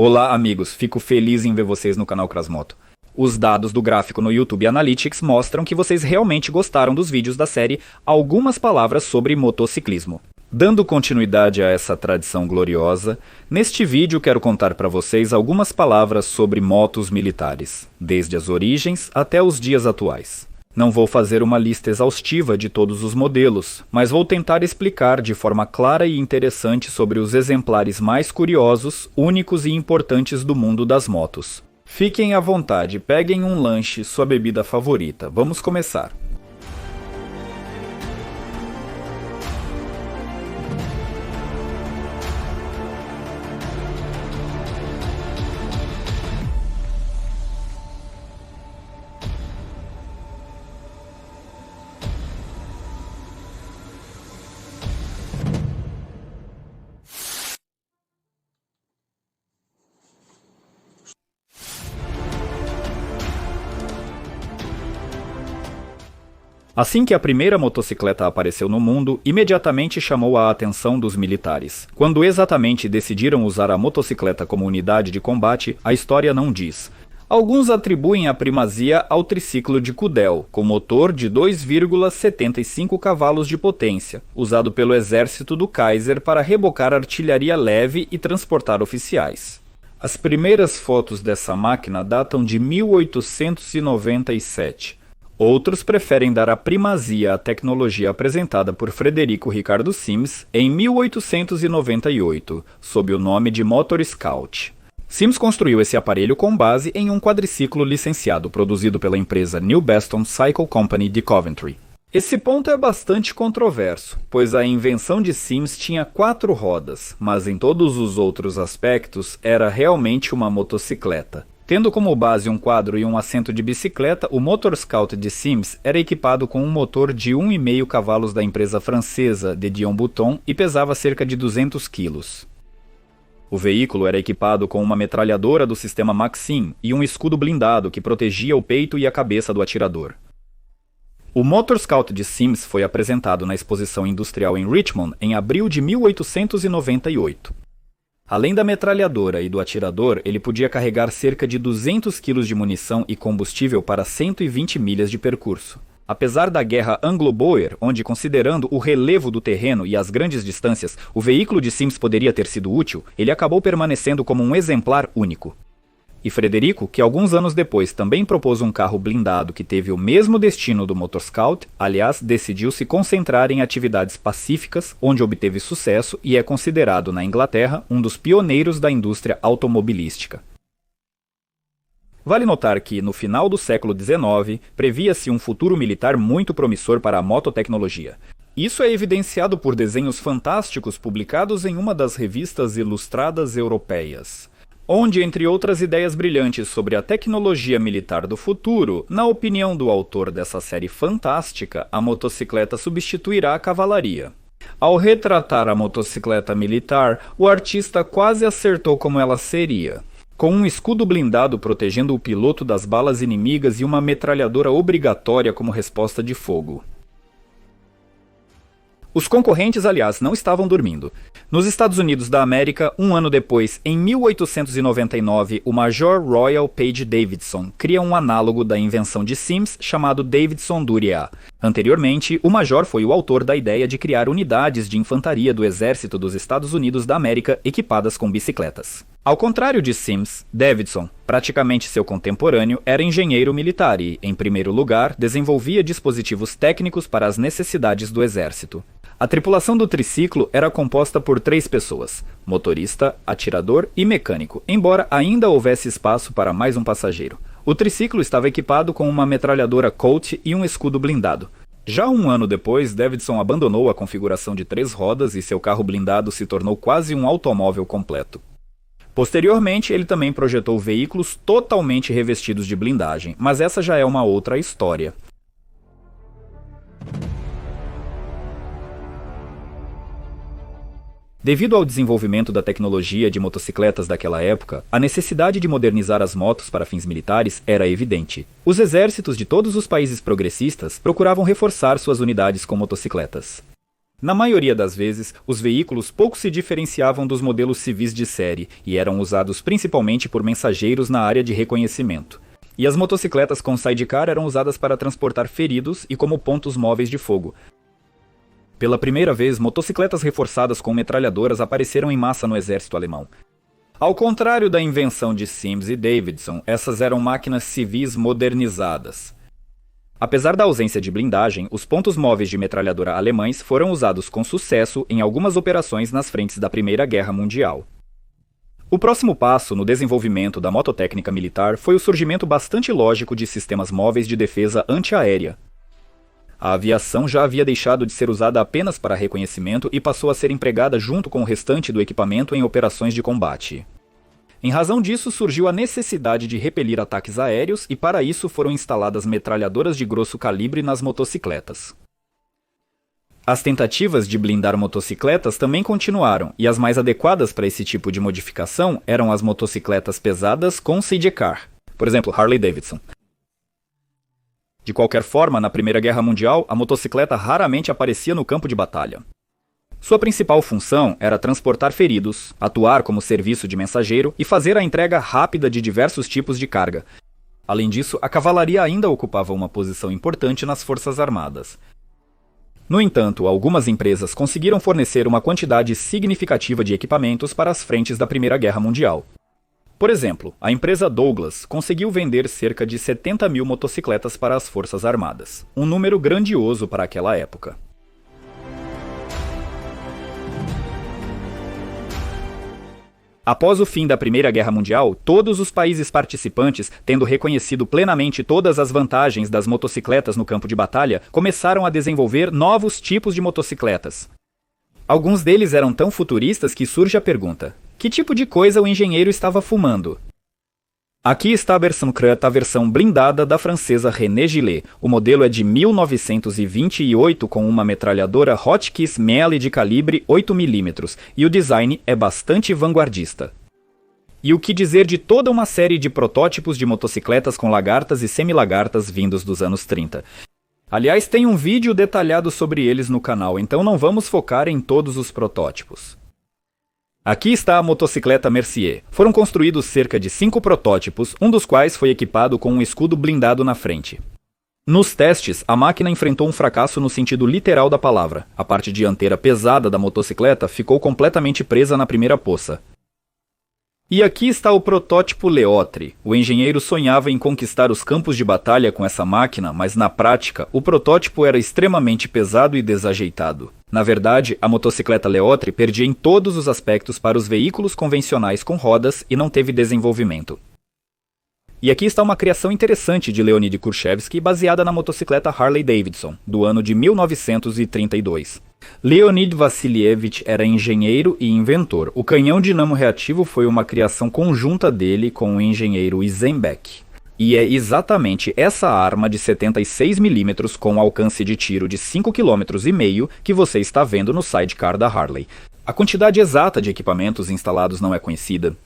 Olá, amigos, fico feliz em ver vocês no canal Crasmoto. Os dados do gráfico no YouTube Analytics mostram que vocês realmente gostaram dos vídeos da série Algumas Palavras sobre Motociclismo. Dando continuidade a essa tradição gloriosa, neste vídeo quero contar para vocês algumas palavras sobre motos militares, desde as origens até os dias atuais. Não vou fazer uma lista exaustiva de todos os modelos, mas vou tentar explicar de forma clara e interessante sobre os exemplares mais curiosos, únicos e importantes do mundo das motos. Fiquem à vontade, peguem um lanche, sua bebida favorita. Vamos começar! Assim que a primeira motocicleta apareceu no mundo, imediatamente chamou a atenção dos militares. Quando exatamente decidiram usar a motocicleta como unidade de combate, a história não diz. Alguns atribuem a primazia ao triciclo de Cudel, com motor de 2,75 cavalos de potência, usado pelo exército do Kaiser para rebocar artilharia leve e transportar oficiais. As primeiras fotos dessa máquina datam de 1897. Outros preferem dar a primazia à tecnologia apresentada por Frederico Ricardo Sims em 1898, sob o nome de Motor Scout. Sims construiu esse aparelho com base em um quadriciclo licenciado produzido pela empresa New Beston Cycle Company de Coventry. Esse ponto é bastante controverso, pois a invenção de Sims tinha 4 rodas, mas em todos os outros aspectos era realmente uma motocicleta. Tendo como base um quadro e um assento de bicicleta, o Motor Scout de Sims era equipado com um motor de 1,5 cavalos da empresa francesa de Dion Bouton e pesava cerca de 200 quilos. O veículo era equipado com uma metralhadora do sistema Maxim e um escudo blindado que protegia o peito e a cabeça do atirador. O Motor Scout de Sims foi apresentado na Exposição Industrial em Richmond em abril de 1898. Além da metralhadora e do atirador, ele podia carregar cerca de 200 kg de munição e combustível para 120 milhas de percurso. Apesar da guerra anglo-boer, onde, considerando o relevo do terreno e as grandes distâncias, o veículo de Sims poderia ter sido útil, ele acabou permanecendo como um exemplar único. E Frederico, que alguns anos depois também propôs um carro blindado que teve o mesmo destino do Motor Scout, aliás, decidiu se concentrar em atividades pacíficas, onde obteve sucesso e é considerado na Inglaterra um dos pioneiros da indústria automobilística. Vale notar que, no final do século XIX, previa-se um futuro militar muito promissor para a mototecnologia. Isso é evidenciado por desenhos fantásticos publicados em uma das revistas ilustradas europeias, onde, entre outras ideias brilhantes sobre a tecnologia militar do futuro, na opinião do autor dessa série fantástica, a motocicleta substituirá a cavalaria. Ao retratar a motocicleta militar, o artista quase acertou como ela seria, com um escudo blindado protegendo o piloto das balas inimigas e uma metralhadora obrigatória como resposta de fogo. Os concorrentes, aliás, não estavam dormindo. Nos Estados Unidos da América, um ano depois, em 1899, o Major Royal Page Davidson cria um análogo da invenção de Sims chamado Davidson Duryea. Anteriormente, o Major foi o autor da ideia de criar unidades de infantaria do Exército dos Estados Unidos da América equipadas com bicicletas. Ao contrário de Sims, Davidson, praticamente seu contemporâneo, era engenheiro militar e, em primeiro lugar, desenvolvia dispositivos técnicos para as necessidades do Exército. A tripulação do triciclo era composta por 3 pessoas, motorista, atirador e mecânico, embora ainda houvesse espaço para mais um passageiro. O triciclo estava equipado com uma metralhadora Colt e um escudo blindado. Já um ano depois, Davidson abandonou a configuração de 3 rodas e seu carro blindado se tornou quase um automóvel completo. Posteriormente, ele também projetou veículos totalmente revestidos de blindagem, mas essa já é uma outra história. Devido ao desenvolvimento da tecnologia de motocicletas daquela época, a necessidade de modernizar as motos para fins militares era evidente. Os exércitos de todos os países progressistas procuravam reforçar suas unidades com motocicletas. Na maioria das vezes, os veículos pouco se diferenciavam dos modelos civis de série e eram usados principalmente por mensageiros na área de reconhecimento. E as motocicletas com sidecar eram usadas para transportar feridos e como pontos móveis de fogo. Pela primeira vez, motocicletas reforçadas com metralhadoras apareceram em massa no exército alemão. Ao contrário da invenção de Sims e Davidson, essas eram máquinas civis modernizadas. Apesar da ausência de blindagem, os pontos móveis de metralhadora alemães foram usados com sucesso em algumas operações nas frentes da Primeira Guerra Mundial. O próximo passo no desenvolvimento da mototécnica militar foi o surgimento bastante lógico de sistemas móveis de defesa antiaérea. A aviação já havia deixado de ser usada apenas para reconhecimento e passou a ser empregada junto com o restante do equipamento em operações de combate. Em razão disso, surgiu a necessidade de repelir ataques aéreos e para isso foram instaladas metralhadoras de grosso calibre nas motocicletas. As tentativas de blindar motocicletas também continuaram, e as mais adequadas para esse tipo de modificação eram as motocicletas pesadas com sidecar, por exemplo, Harley Davidson. De qualquer forma, na Primeira Guerra Mundial, a motocicleta raramente aparecia no campo de batalha. Sua principal função era transportar feridos, atuar como serviço de mensageiro e fazer a entrega rápida de diversos tipos de carga. Além disso, a cavalaria ainda ocupava uma posição importante nas forças armadas. No entanto, algumas empresas conseguiram fornecer uma quantidade significativa de equipamentos para as frentes da Primeira Guerra Mundial. Por exemplo, a empresa Douglas conseguiu vender cerca de 70 mil motocicletas para as forças armadas, um número grandioso para aquela época. Após o fim da Primeira Guerra Mundial, todos os países participantes, tendo reconhecido plenamente todas as vantagens das motocicletas no campo de batalha, começaram a desenvolver novos tipos de motocicletas. Alguns deles eram tão futuristas que surge a pergunta: que tipo de coisa o engenheiro estava fumando? Aqui está a versão Creta, a versão blindada da francesa René Gillet. O modelo é de 1928 com uma metralhadora Hotchkiss Melee de calibre 8mm e o design é bastante vanguardista. E o que dizer de toda uma série de protótipos de motocicletas com lagartas e semi-lagartas vindos dos anos 30. Aliás, tem um vídeo detalhado sobre eles no canal, então não vamos focar em todos os protótipos. Aqui está a motocicleta Mercier. Foram construídos cerca de 5 protótipos, um dos quais foi equipado com um escudo blindado na frente. Nos testes, a máquina enfrentou um fracasso no sentido literal da palavra. A parte dianteira pesada da motocicleta ficou completamente presa na primeira poça. E aqui está o protótipo Leotre. O engenheiro sonhava em conquistar os campos de batalha com essa máquina, mas na prática, o protótipo era extremamente pesado e desajeitado. Na verdade, a motocicleta Leotre perdia em todos os aspectos para os veículos convencionais com rodas e não teve desenvolvimento. E aqui está uma criação interessante de Leonid Kurchevsky baseada na motocicleta Harley Davidson, do ano de 1932. Leonid Vassilievich era engenheiro e inventor. O canhão dinamo reativo foi uma criação conjunta dele com o engenheiro Eisenbeck. E é exatamente essa arma de 76mm com alcance de tiro de 5,5 km que você está vendo no sidecar da Harley. A quantidade exata de equipamentos instalados não é conhecida.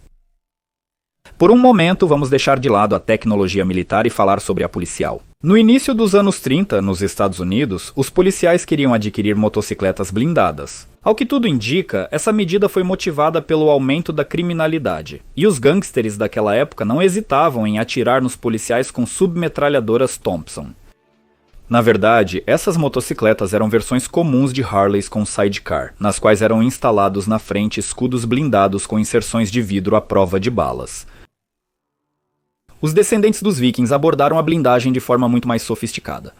Por um momento, vamos deixar de lado a tecnologia militar e falar sobre a policial. No início dos anos 30, nos Estados Unidos, os policiais queriam adquirir motocicletas blindadas. Ao que tudo indica, essa medida foi motivada pelo aumento da criminalidade. E os gangsters daquela época não hesitavam em atirar nos policiais com submetralhadoras Thompson. Na verdade, essas motocicletas eram versões comuns de Harleys com sidecar, nas quais eram instalados na frente escudos blindados com inserções de vidro à prova de balas. Os descendentes dos vikings abordaram a blindagem de forma muito mais sofisticada.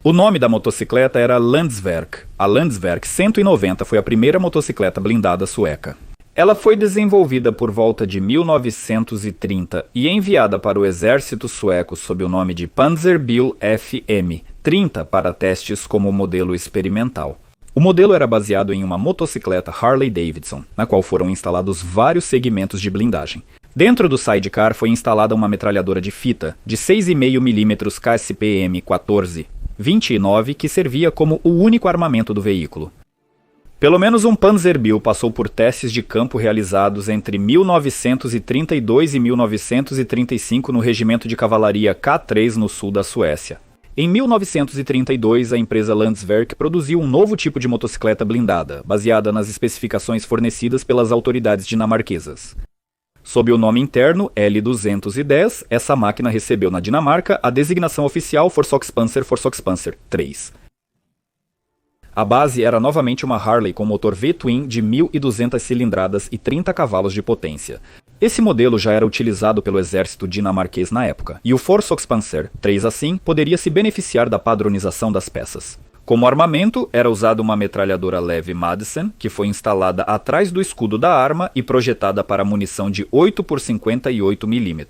O nome da motocicleta era Landsverk. A Landsverk 190 foi a primeira motocicleta blindada sueca. Ela foi desenvolvida por volta de 1930 e enviada para o exército sueco sob o nome de Panzerbil FM-30 para testes como modelo experimental. O modelo era baseado em uma motocicleta Harley Davidson, na qual foram instalados vários segmentos de blindagem. Dentro do sidecar foi instalada uma metralhadora de fita de 6,5mm KSPM-14 29 que servia como o único armamento do veículo. Pelo menos um Panzerbil passou por testes de campo realizados entre 1932 e 1935 no regimento de cavalaria K3 no sul da Suécia. Em 1932, a empresa Landsverk produziu um novo tipo de motocicleta blindada, baseada nas especificações fornecidas pelas autoridades dinamarquesas. Sob o nome interno L210, essa máquina recebeu na Dinamarca a designação oficial Forsøgspanser 3. A base era novamente uma Harley com motor V-twin de 1.200 cilindradas e 30 cavalos de potência. Esse modelo já era utilizado pelo exército dinamarquês na época, e o Forsøgspanser 3 assim poderia se beneficiar da padronização das peças. Como armamento, era usada uma metralhadora leve Madsen, que foi instalada atrás do escudo da arma e projetada para munição de 8 por 58 mm.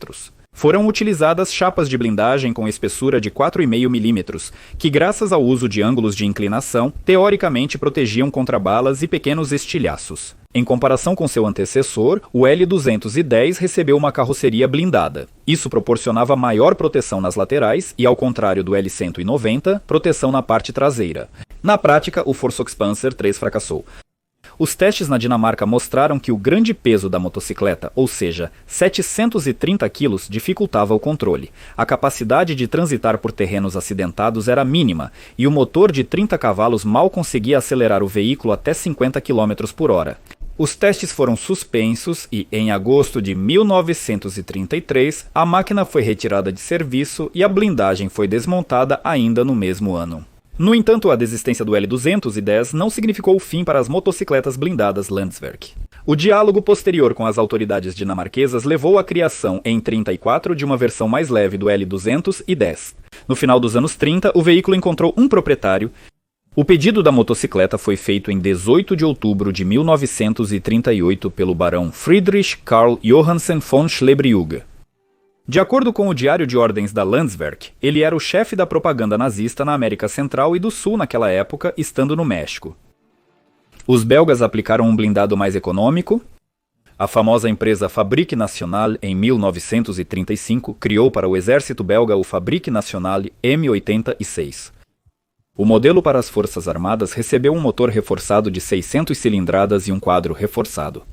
Foram utilizadas chapas de blindagem com espessura de 4,5 mm, que graças ao uso de ângulos de inclinação, teoricamente protegiam contra balas e pequenos estilhaços. Em comparação com seu antecessor, o L210 recebeu uma carroceria blindada. Isso proporcionava maior proteção nas laterais e, ao contrário do L190, proteção na parte traseira. Na prática, o Forsøgspanser 3 fracassou. Os testes na Dinamarca mostraram que o grande peso da motocicleta, ou seja, 730 kg, dificultava o controle. A capacidade de transitar por terrenos acidentados era mínima, e o motor de 30 cavalos mal conseguia acelerar o veículo até 50 km por hora. Os testes foram suspensos e, em agosto de 1933, a máquina foi retirada de serviço e a blindagem foi desmontada ainda no mesmo ano. No entanto, a desistência do L210 não significou o fim para as motocicletas blindadas Landsverk. O diálogo posterior com as autoridades dinamarquesas levou à criação, em 1934, de uma versão mais leve do L210. No final dos anos 30, o veículo encontrou um proprietário. O pedido da motocicleta foi feito em 18 de outubro de 1938 pelo barão Friedrich Karl Johansen von Schlebrügge. De acordo com o Diário de Ordens da Landsverk, ele era o chefe da propaganda nazista na América Central e do Sul naquela época, estando no México. Os belgas aplicaram um blindado mais econômico. A famosa empresa Fabrique Nationale, em 1935, criou para o exército belga o Fabrique Nationale M86. O modelo para as Forças Armadas recebeu um motor reforçado de 600 cilindradas e um quadro reforçado.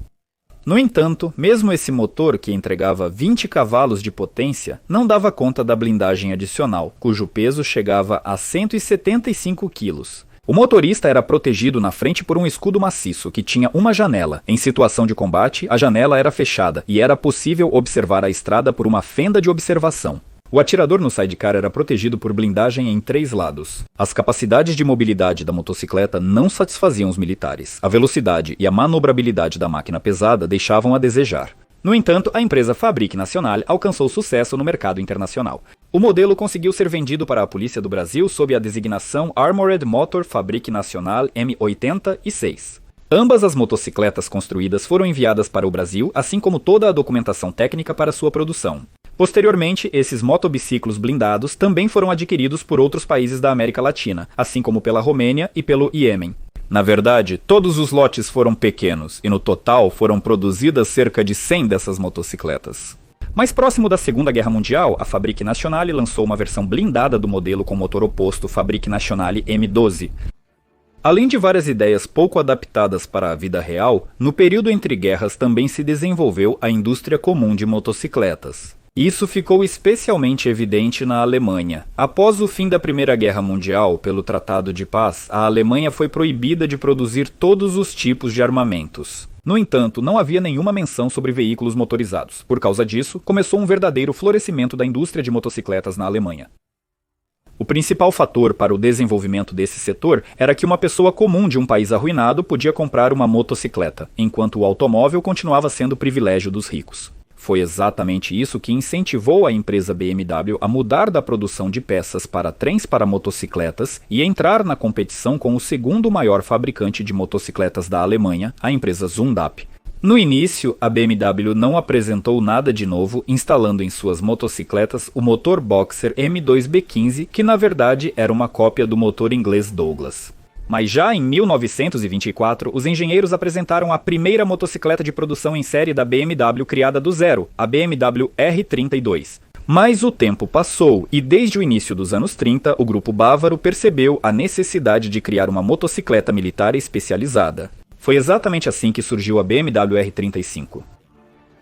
No entanto, mesmo esse motor, que entregava 20 cavalos de potência, não dava conta da blindagem adicional, cujo peso chegava a 175 quilos. O motorista era protegido na frente por um escudo maciço, que tinha uma janela. Em situação de combate, a janela era fechada, e era possível observar a estrada por uma fenda de observação. O atirador no sidecar era protegido por blindagem em 3 lados. As capacidades de mobilidade da motocicleta não satisfaziam os militares. A velocidade e a manobrabilidade da máquina pesada deixavam a desejar. No entanto, a empresa Fabrique Nationale alcançou sucesso no mercado internacional. O modelo conseguiu ser vendido para a Polícia do Brasil sob a designação Armored Motor Fabrique Nationale M86. Ambas as motocicletas construídas foram enviadas para o Brasil, assim como toda a documentação técnica para sua produção. Posteriormente, esses motobiciclos blindados também foram adquiridos por outros países da América Latina, assim como pela Romênia e pelo Iêmen. Na verdade, todos os lotes foram pequenos, e no total foram produzidas cerca de 100 dessas motocicletas. Mais próximo da Segunda Guerra Mundial, a Fabrique Nationale lançou uma versão blindada do modelo com motor oposto Fabrique Nationale M12. Além de várias ideias pouco adaptadas para a vida real, no período entre guerras também se desenvolveu a indústria comum de motocicletas. Isso ficou especialmente evidente na Alemanha. Após o fim da Primeira Guerra Mundial, pelo Tratado de Paz, a Alemanha foi proibida de produzir todos os tipos de armamentos. No entanto, não havia nenhuma menção sobre veículos motorizados. Por causa disso, começou um verdadeiro florescimento da indústria de motocicletas na Alemanha. O principal fator para o desenvolvimento desse setor era que uma pessoa comum de um país arruinado podia comprar uma motocicleta, enquanto o automóvel continuava sendo privilégio dos ricos. Foi exatamente isso que incentivou a empresa BMW a mudar da produção de peças para trens para motocicletas e entrar na competição com o segundo maior fabricante de motocicletas da Alemanha, a empresa Zundap. No início, a BMW não apresentou nada de novo, instalando em suas motocicletas o motor Boxer M2B15, que na verdade era uma cópia do motor inglês Douglas. Mas já em 1924, os engenheiros apresentaram a primeira motocicleta de produção em série da BMW criada do zero, a BMW R32. Mas o tempo passou e desde o início dos anos 30, o grupo bávaro percebeu a necessidade de criar uma motocicleta militar especializada. Foi exatamente assim que surgiu a BMW R35.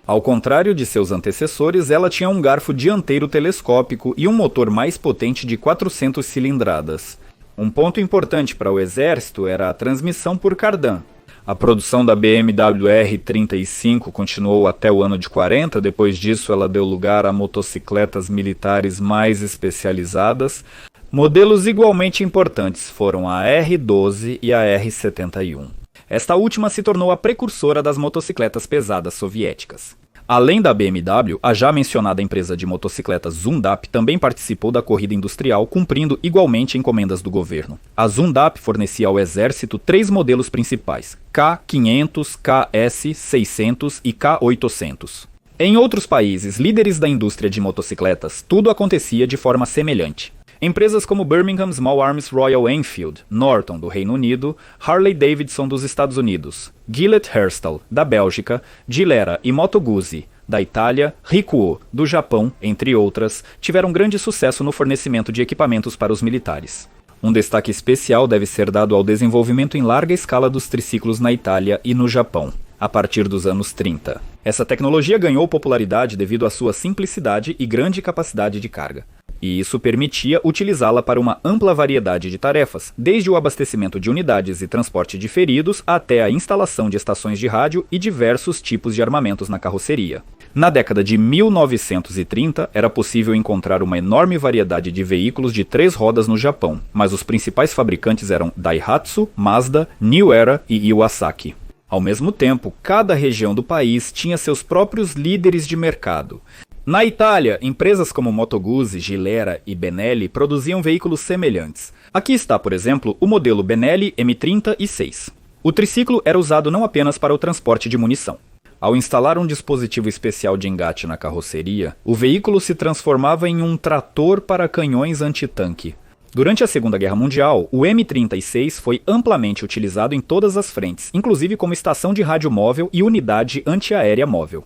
Ao contrário de seus antecessores, ela tinha um garfo dianteiro telescópico e um motor mais potente de 400 cilindradas. Um ponto importante para o exército era a transmissão por cardan. A produção da BMW R35 continuou até o ano de 40, depois disso ela deu lugar a motocicletas militares mais especializadas. Modelos igualmente importantes foram a R12 e a R71. Esta última se tornou a precursora das motocicletas pesadas soviéticas. Além da BMW, a já mencionada empresa de motocicletas Zundap também participou da corrida industrial, cumprindo igualmente encomendas do governo. A Zundap fornecia ao exército 3 modelos principais, K500, KS600 e K800. Em outros países líderes da indústria de motocicletas, tudo acontecia de forma semelhante. Empresas como Birmingham Small Arms Royal Enfield, Norton, do Reino Unido, Harley Davidson, dos Estados Unidos, Gillett-Herstal, da Bélgica, Gilera e Moto Guzzi, da Itália, Rikuo, do Japão, entre outras, tiveram grande sucesso no fornecimento de equipamentos para os militares. Um destaque especial deve ser dado ao desenvolvimento em larga escala dos triciclos na Itália e no Japão, a partir dos anos 30. Essa tecnologia ganhou popularidade devido à sua simplicidade e grande capacidade de carga. E isso permitia utilizá-la para uma ampla variedade de tarefas, desde o abastecimento de unidades e transporte de feridos até a instalação de estações de rádio e diversos tipos de armamentos na carroceria. Na década de 1930, era possível encontrar uma enorme variedade de veículos de 3 rodas no Japão, mas os principais fabricantes eram Daihatsu, Mazda, New Era e Iwasaki. Ao mesmo tempo, cada região do país tinha seus próprios líderes de mercado. Na Itália, empresas como Moto Guzzi, Gilera e Benelli produziam veículos semelhantes. Aqui está, por exemplo, o modelo Benelli M30 e 6. O triciclo era usado não apenas para o transporte de munição. Ao instalar um dispositivo especial de engate na carroceria, o veículo se transformava em um trator para canhões antitanque. Durante a Segunda Guerra Mundial, o M36 foi amplamente utilizado em todas as frentes, inclusive como estação de rádio móvel e unidade antiaérea móvel.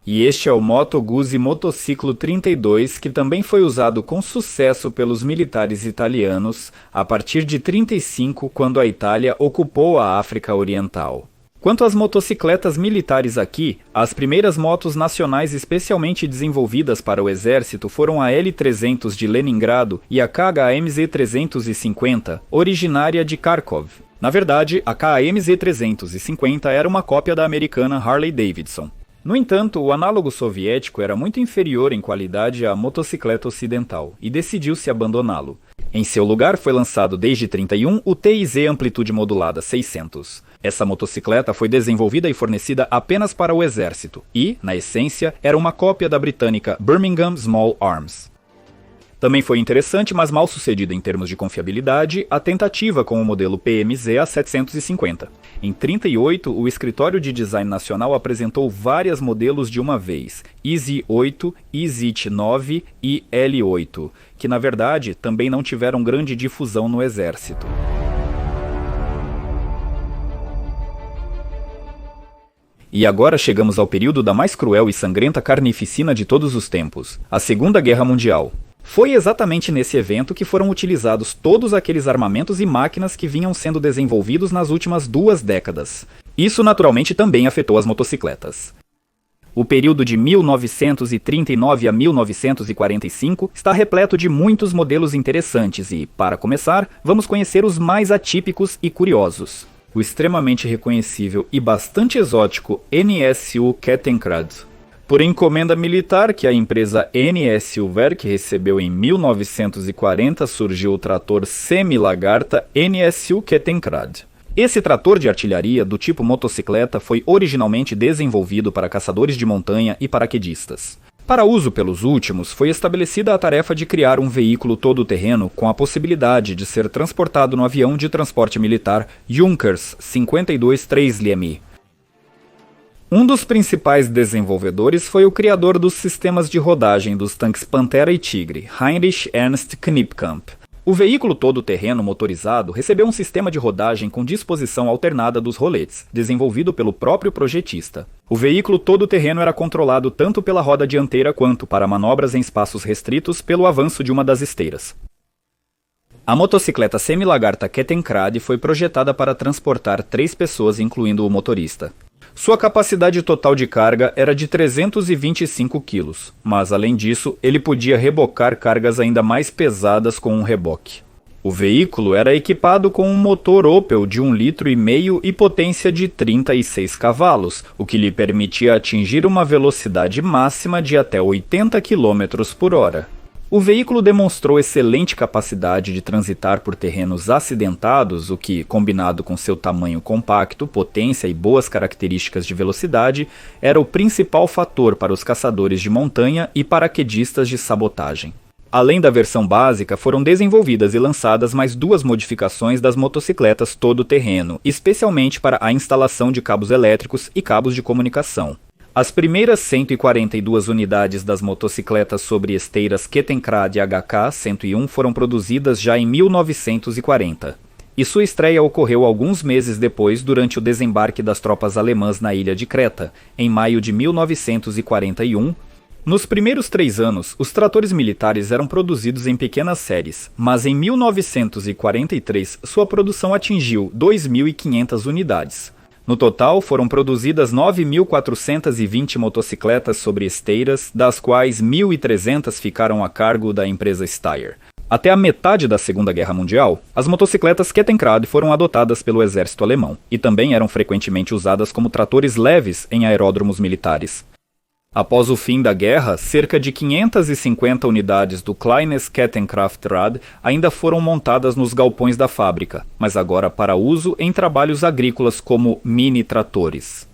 E este é o Moto Guzzi Motociclo 32, que também foi usado com sucesso pelos militares italianos a partir de 35, quando a Itália ocupou a África Oriental. Quanto às motocicletas militares aqui, as primeiras motos nacionais especialmente desenvolvidas para o exército foram a L300 de Leningrado e a KHMZ 350, originária de Kharkov. Na verdade, a KHMZ 350 era uma cópia da americana Harley Davidson. No entanto, o análogo soviético era muito inferior em qualidade à motocicleta ocidental, e decidiu-se abandoná-lo. Em seu lugar foi lançado desde 31 o TIZ Amplitude Modulada 600. Essa motocicleta foi desenvolvida e fornecida apenas para o exército, e, na essência, era uma cópia da britânica Birmingham Small Arms. Também foi interessante, mas mal sucedida em termos de confiabilidade, a tentativa com o modelo PMZ A750. Em 38, o Escritório de Design Nacional apresentou vários modelos de uma vez, EZ8, EZ9 e L8, que na verdade também não tiveram grande difusão no exército. E agora chegamos ao período da mais cruel e sangrenta carnificina de todos os tempos, a Segunda Guerra Mundial. Foi exatamente nesse evento que foram utilizados todos aqueles armamentos e máquinas que vinham sendo desenvolvidos nas últimas 2 décadas. Isso naturalmente também afetou as motocicletas. O período de 1939 a 1945 está repleto de muitos modelos interessantes e, para começar, vamos conhecer os mais atípicos e curiosos. O extremamente reconhecível e bastante exótico NSU Kettenkrad. Por encomenda militar que a empresa NSU Werk recebeu em 1940, surgiu o trator semi-lagarta NSU Kettenkrad. Esse trator de artilharia do tipo motocicleta foi originalmente desenvolvido para caçadores de montanha e paraquedistas. Para uso pelos últimos, foi estabelecida a tarefa de criar um veículo todo-terreno com a possibilidade de ser transportado no avião de transporte militar Junkers 52 3LM. Um dos principais desenvolvedores foi o criador dos sistemas de rodagem dos tanques Pantera e Tigre, Heinrich Ernst Knipkamp. O veículo todo-terreno motorizado recebeu um sistema de rodagem com disposição alternada dos roletes, desenvolvido pelo próprio projetista. O veículo todo-terreno era controlado tanto pela roda dianteira quanto, para manobras em espaços restritos, pelo avanço de uma das esteiras. A motocicleta semi-lagarta Kettenkrad foi projetada para transportar 3 pessoas, incluindo o motorista. Sua capacidade total de carga era de 325 kg, mas além disso, ele podia rebocar cargas ainda mais pesadas com um reboque. O veículo era equipado com um motor Opel de 1,5 litro e potência de 36 cavalos, o que lhe permitia atingir uma velocidade máxima de até 80 km por hora. O veículo demonstrou excelente capacidade de transitar por terrenos acidentados, o que, combinado com seu tamanho compacto, potência e boas características de velocidade, era o principal fator para os caçadores de montanha e paraquedistas de sabotagem. Além da versão básica, foram desenvolvidas e lançadas mais 2 modificações das motocicletas todo-terreno, especialmente para a instalação de cabos elétricos e cabos de comunicação. As primeiras 142 unidades das motocicletas sobre esteiras Kettenrad HK-101 foram produzidas já em 1940. E sua estreia ocorreu alguns meses depois, durante o desembarque das tropas alemãs na ilha de Creta, em maio de 1941. Nos primeiros 3 anos, os tratores militares eram produzidos em pequenas séries, mas em 1943 sua produção atingiu 2.500 unidades. No total, foram produzidas 9.420 motocicletas sobre esteiras, das quais 1.300 ficaram a cargo da empresa Steyr. Até a metade da Segunda Guerra Mundial, as motocicletas Kettenrad foram adotadas pelo exército alemão e também eram frequentemente usadas como tratores leves em aeródromos militares. Após o fim da guerra, cerca de 550 unidades do Kleines Kettenkraftrad ainda foram montadas nos galpões da fábrica, mas agora para uso em trabalhos agrícolas como mini-tratores.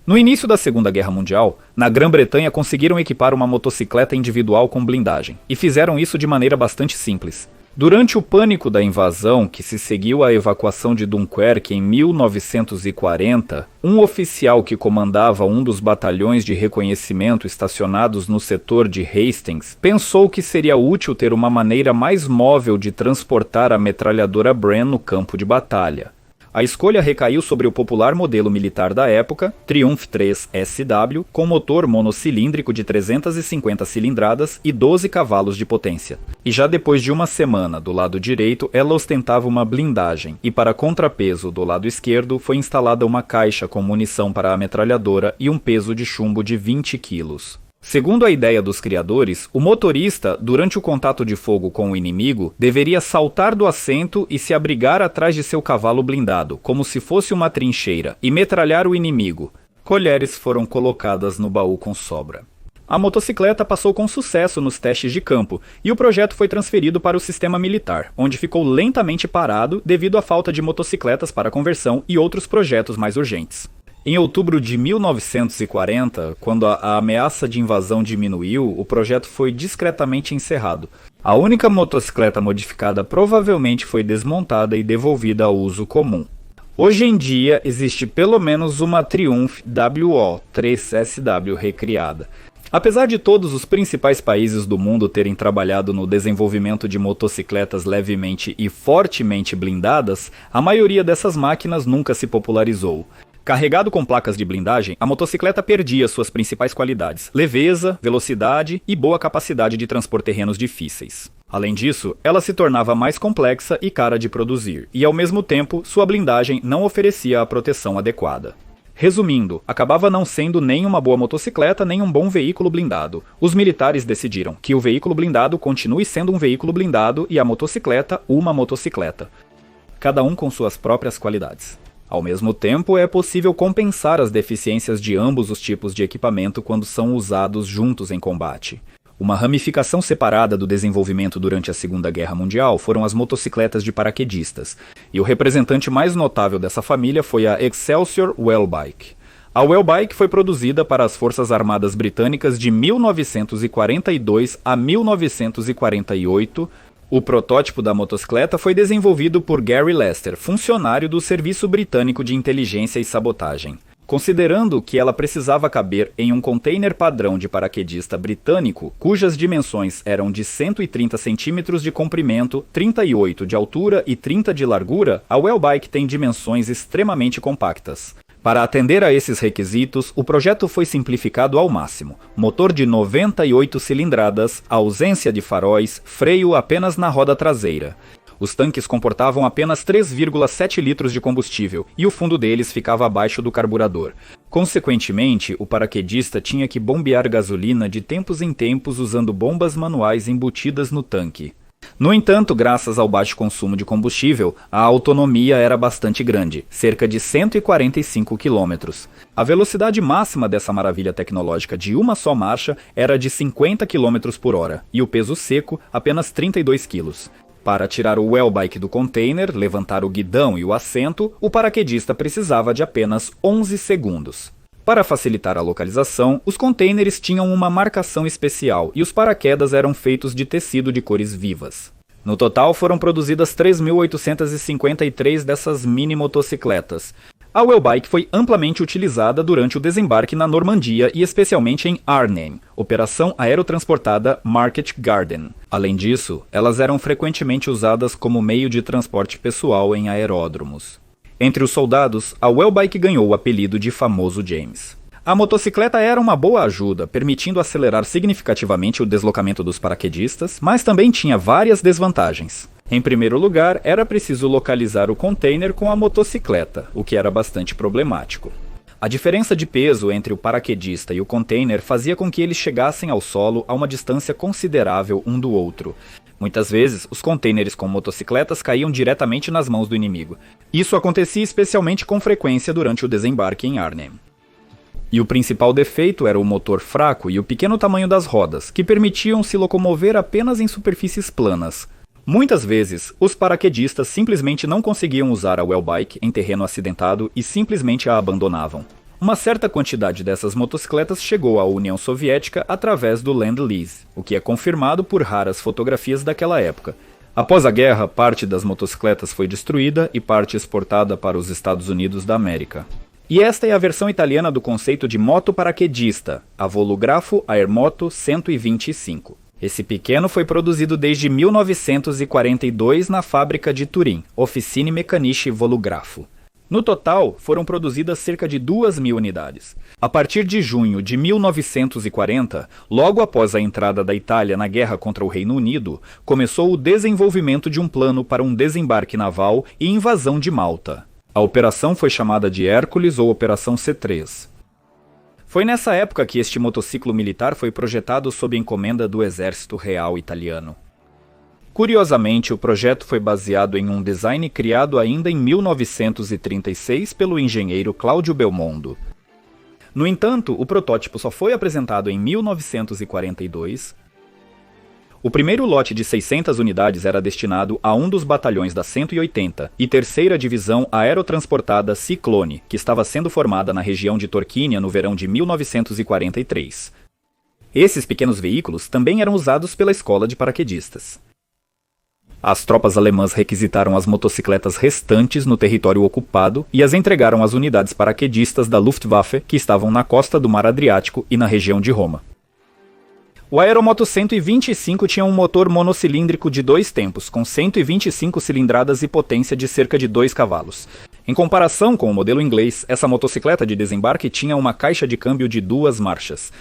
No início da Segunda Guerra Mundial, na Grã-Bretanha conseguiram equipar uma motocicleta individual com blindagem, e fizeram isso de maneira bastante simples. Durante o pânico da invasão, que se seguiu à evacuação de Dunquerque em 1940, um oficial que comandava um dos batalhões de reconhecimento estacionados no setor de Hastings pensou que seria útil ter uma maneira mais móvel de transportar a metralhadora Bren no campo de batalha. A escolha recaiu sobre o popular modelo militar da época, Triumph 3 SW, com motor monocilíndrico de 350 cilindradas e 12 cavalos de potência. E já depois de uma semana, do lado direito, ela ostentava uma blindagem, e para contrapeso do lado esquerdo foi instalada uma caixa com munição para a metralhadora e um peso de chumbo de 20 quilos. Segundo a ideia dos criadores, o motorista, durante o contato de fogo com o inimigo, deveria saltar do assento e se abrigar atrás de seu cavalo blindado, como se fosse uma trincheira, e metralhar o inimigo. Colheres foram colocadas no baú com sobra. A motocicleta passou com sucesso nos testes de campo, e o projeto foi transferido para o sistema militar, onde ficou lentamente parado devido à falta de motocicletas para conversão e outros projetos mais urgentes. Em outubro de 1940, quando a ameaça de invasão diminuiu, o projeto foi discretamente encerrado. A única motocicleta modificada provavelmente foi desmontada e devolvida ao uso comum. Hoje em dia, existe pelo menos uma Triumph WO-3SW recriada. Apesar de todos os principais países do mundo terem trabalhado no desenvolvimento de motocicletas levemente e fortemente blindadas, a maioria dessas máquinas nunca se popularizou. Carregado com placas de blindagem, a motocicleta perdia suas principais qualidades: leveza, velocidade e boa capacidade de transpor terrenos difíceis. Além disso, ela se tornava mais complexa e cara de produzir, e ao mesmo tempo, sua blindagem não oferecia a proteção adequada. Resumindo, acabava não sendo nem uma boa motocicleta nem um bom veículo blindado. Os militares decidiram que o veículo blindado continue sendo um veículo blindado e a motocicleta uma motocicleta. Cada um com suas próprias qualidades. Ao mesmo tempo, é possível compensar as deficiências de ambos os tipos de equipamento quando são usados juntos em combate. Uma ramificação separada do desenvolvimento durante a Segunda Guerra Mundial foram as motocicletas de paraquedistas, e o representante mais notável dessa família foi a Excelsior Wellbike. A Wellbike foi produzida para as Forças Armadas Britânicas de 1942 a 1948. O protótipo da motocicleta foi desenvolvido por Gary Lester, funcionário do Serviço Britânico de Inteligência e Sabotagem. Considerando que ela precisava caber em um container padrão de paraquedista britânico, cujas dimensões eram de 130 cm de comprimento, 38 de altura e 30 de largura, a Wellbike tem dimensões extremamente compactas. Para atender a esses requisitos, o projeto foi simplificado ao máximo. Motor de 98 cilindradas, ausência de faróis, freio apenas na roda traseira. Os tanques comportavam apenas 3,7 litros de combustível e o fundo deles ficava abaixo do carburador. Consequentemente, o paraquedista tinha que bombear gasolina de tempos em tempos usando bombas manuais embutidas no tanque. No entanto, graças ao baixo consumo de combustível, a autonomia era bastante grande, cerca de 145 km. A velocidade máxima dessa maravilha tecnológica de uma só marcha era de 50 km por hora, e o peso seco apenas 32 kg. Para tirar o well bike do container, levantar o guidão e o assento, o paraquedista precisava de apenas 11 segundos. Para facilitar a localização, os containers tinham uma marcação especial e os paraquedas eram feitos de tecido de cores vivas. No total, foram produzidas 3.853 dessas mini motocicletas. A Wellbike foi amplamente utilizada durante o desembarque na Normandia e especialmente em Arnhem, operação aerotransportada Market Garden. Além disso, elas eram frequentemente usadas como meio de transporte pessoal em aeródromos. Entre os soldados, a Wellbike ganhou o apelido de Famoso James. A motocicleta era uma boa ajuda, permitindo acelerar significativamente o deslocamento dos paraquedistas, mas também tinha várias desvantagens. Em primeiro lugar, era preciso localizar o container com a motocicleta, o que era bastante problemático. A diferença de peso entre o paraquedista e o container fazia com que eles chegassem ao solo a uma distância considerável um do outro. Muitas vezes, os containers com motocicletas caíam diretamente nas mãos do inimigo. Isso acontecia especialmente com frequência durante o desembarque em Arnhem. E o principal defeito era o motor fraco e o pequeno tamanho das rodas, que permitiam se locomover apenas em superfícies planas. Muitas vezes, os paraquedistas simplesmente não conseguiam usar a Wellbike em terreno acidentado e simplesmente a abandonavam. Uma certa quantidade dessas motocicletas chegou à União Soviética através do Lend-Lease, o que é confirmado por raras fotografias daquela época. Após a guerra, parte das motocicletas foi destruída e parte exportada para os Estados Unidos da América. E esta é a versão italiana do conceito de moto paraquedista, a Volografo Aermoto 125. Esse pequeno foi produzido desde 1942 na fábrica de Turim, Officine Meccaniche Volografo. No total, foram produzidas cerca de 2.000 unidades. A partir de junho de 1940, logo após a entrada da Itália na guerra contra o Reino Unido, começou o desenvolvimento de um plano para um desembarque naval e invasão de Malta. A operação foi chamada de Hércules ou Operação C3. Foi nessa época que este motociclo militar foi projetado sob encomenda do Exército Real Italiano. Curiosamente, o projeto foi baseado em um design criado ainda em 1936 pelo engenheiro Cláudio Belmondo. No entanto, o protótipo só foi apresentado em 1942. O primeiro lote de 600 unidades era destinado a um dos batalhões da 180 e 3ª Divisão Aerotransportada Ciclone, que estava sendo formada na região de Torquínia no verão de 1943. Esses pequenos veículos também eram usados pela escola de paraquedistas. As tropas alemãs requisitaram as motocicletas restantes no território ocupado e as entregaram às unidades paraquedistas da Luftwaffe que estavam na costa do Mar Adriático e na região de Roma. O Aeromoto 125 tinha um motor monocilíndrico de 2 tempos, com 125 cilindradas e potência de cerca de 2 cavalos. Em comparação com o modelo inglês, essa motocicleta de desembarque tinha uma caixa de câmbio de 2 marchas.